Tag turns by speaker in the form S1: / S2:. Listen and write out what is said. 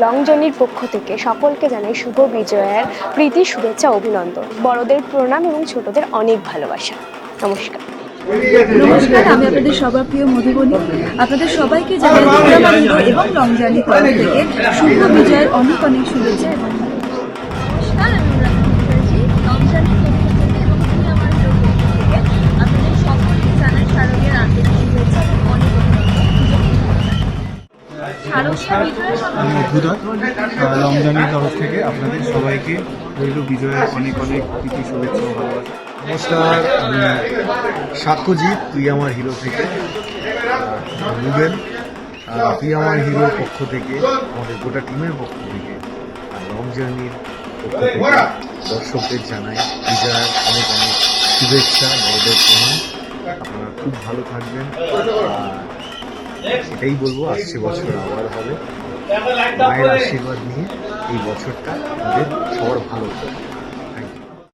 S1: Long জার্নির পক্ষ থেকে সকলকে জানাই শুভ বিজয়ের প্রীতি, শুভেচ্ছা, অভিনন্দন। বড়দের প্রণাম এবং ছোটদের অনেক ভালোবাসা। নমস্কার।
S2: নমস্কার, আমি আপনাদের সবার প্রিয় মধুবনী। আপনাদের সবাইকে জানাই দুর্গা হিরো এবং লং জার্নি তরফ থেকে শুভ বিজয়ের অনেক অনেক শুভেচ্ছা এবং
S3: নমস্কার, আমি লং জার্নির পক্ষ থেকে এবং তুমি আমার হিরোর পক্ষ থেকে আপনাদের সকলকে জানাই শারদীয়ার আন্তরিক শুভেচ্ছা এবং অনেক
S4: আমি অদ্ভুতা লং জার্নির তরফ থেকে আপনাদের সবাইকে রইল বিজয়ের অনেক অনেক প্রীতি, শুভেচ্ছা ও ভালোবাসা।
S5: নমস্কার, আমি সাক্ষ্যজিৎ তুই আমার হিরো থেকে রুবেন। তুই আমার হিরোর পক্ষ থেকে, আমাদের গোটা টিমের পক্ষ থেকে, লং জার্নির পক্ষ থেকে দর্শকদের জানাই বিজয়ের অনেক অনেক শুভেচ্ছা, বড়দের প্রণাম। আপনারা খুব ভালো থাকবেন। এটাই বলবো, আসছে বছর আবার হবে। মায়ের আশীর্বাদ নিয়ে এই বছরটা আমাদের সবার ভালো হবে।